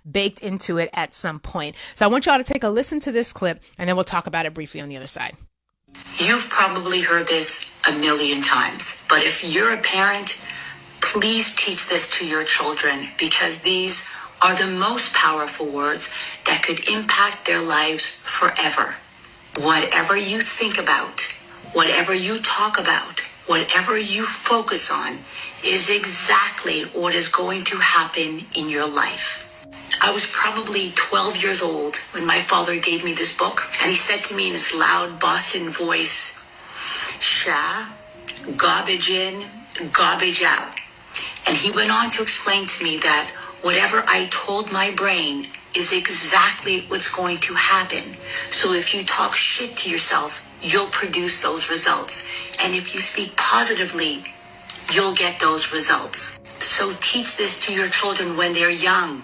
baked into it at some point. So I want y'all to take a listen to this clip, and then we'll talk about it briefly on the other side. You've probably heard this a million times, but if you're a parent, please teach this to your children, because these are the most powerful words that could impact their lives forever. Whatever you think about, whatever you talk about, whatever you focus on is exactly what is going to happen in your life. I was probably 12 years old when my father gave me this book, and he said to me in his loud Boston voice, "Sha, garbage in, garbage out." And he went on to explain to me that whatever I told my brain is exactly what's going to happen. So if you talk shit to yourself, you'll produce those results. And if you speak positively, you'll get those results. So teach this to your children when they're young.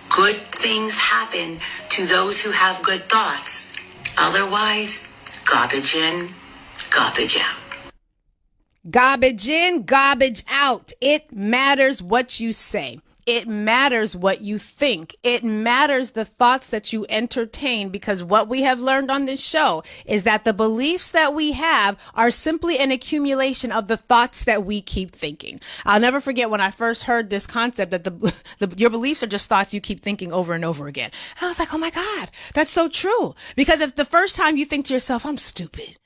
Good things happen to those who have good thoughts. Otherwise, garbage in, garbage out. Garbage in, garbage out. It matters what you say. It matters what you think. It matters the thoughts that you entertain, because what we have learned on this show is that the beliefs that we have are simply an accumulation of the thoughts that we keep thinking. I'll never forget when I first heard this concept that your beliefs are just thoughts you keep thinking over and over again. And I was like, oh my God, that's so true. Because if the first time you think to yourself, I'm stupid.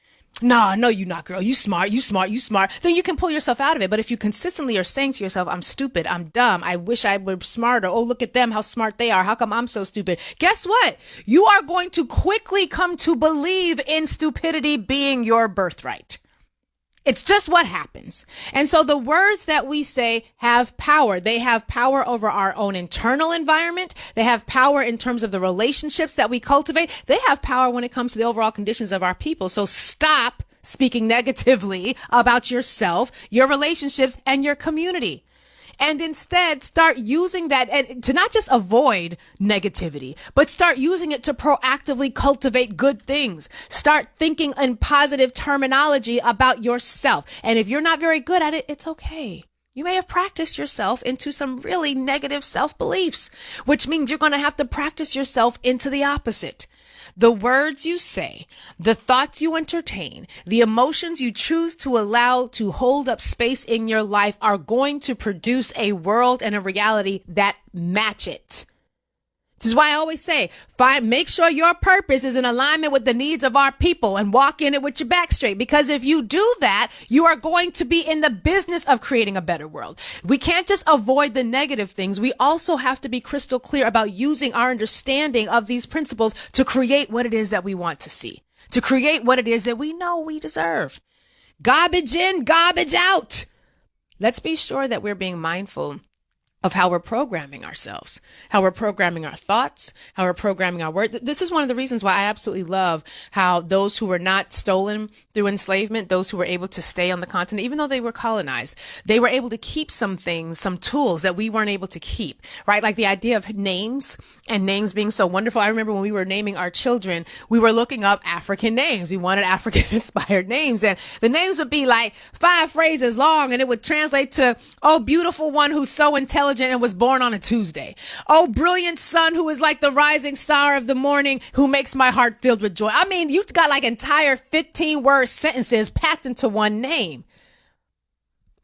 No, you're not, girl. You smart. Then you can pull yourself out of it. But if you consistently are saying to yourself, I'm stupid, I'm dumb, I wish I were smarter. Oh, look at them, how smart they are. How come I'm so stupid? Guess what? You are going to quickly come to believe in stupidity being your birthright. It's just what happens. And so the words that we say have power. They have power over our own internal environment. They have power in terms of the relationships that we cultivate. They have power when it comes to the overall conditions of our people. So stop speaking negatively about yourself, your relationships, and your community. And instead start using that to not just avoid negativity, but start using it to proactively cultivate good things. Start thinking in positive terminology about yourself. And if you're not very good at it, it's okay. You may have practiced yourself into some really negative self-beliefs, which means you're going to have to practice yourself into the opposite. The words you say, the thoughts you entertain, the emotions you choose to allow to hold up space in your life are going to produce a world and a reality that match it. This is why I always say, make sure your purpose is in alignment with the needs of our people and walk in it with your back straight. Because if you do that, you are going to be in the business of creating a better world. We can't just avoid the negative things. We also have to be crystal clear about using our understanding of these principles to create what it is that we want to see, to create what it is that we know we deserve. Garbage in, garbage out. Let's be sure that we're being mindful of how we're programming ourselves, how we're programming our thoughts, how we're programming our words. This is one of the reasons why I absolutely love how those who were not stolen through enslavement, those who were able to stay on the continent, even though they were colonized, they were able to keep some things, some tools that we weren't able to keep, right? Like the idea of names and names being so wonderful. I remember when we were naming our children, we were looking up African names. We wanted African inspired names, and the names would be like 5 phrases long, and it would translate to, oh, beautiful one who's so intelligent and was born on a Tuesday. Oh, brilliant son who is like the rising star of the morning who makes my heart filled with joy. I mean, you've got like entire 15-word sentences packed into one name.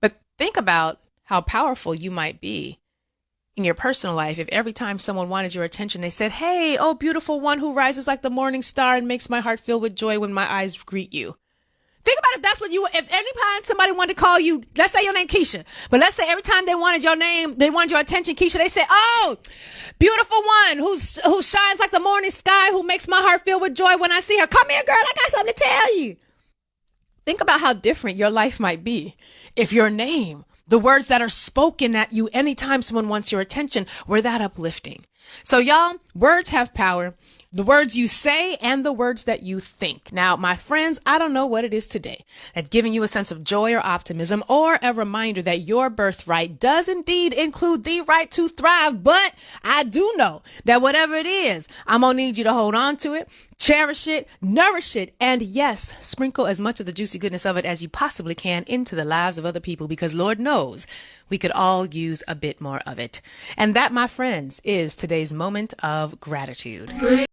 But think about how powerful you might be in your personal life if every time someone wanted your attention, they said, hey, oh, beautiful one who rises like the morning star and makes my heart filled with joy when my eyes greet you. Think about if that's what if any time somebody wanted to call you, let's say your name Keisha, but let's say every time they wanted your name, they wanted your attention, Keisha, they said, oh, beautiful one who shines like the morning sky, who makes my heart filled with joy when I see her. Come here, girl, I got something to tell you. Think about how different your life might be if your name, the words that are spoken at you anytime someone wants your attention, were that uplifting. So y'all, words have power. The words you say and the words that you think. Now, my friends, I don't know what it is today that giving you a sense of joy or optimism or a reminder that your birthright does indeed include the right to thrive. But I do know that whatever it is, I'm going to need you to hold on to it, cherish it, nourish it, and yes, sprinkle as much of the juicy goodness of it as you possibly can into the lives of other people, because Lord knows we could all use a bit more of it. And that, my friends, is today's moment of gratitude.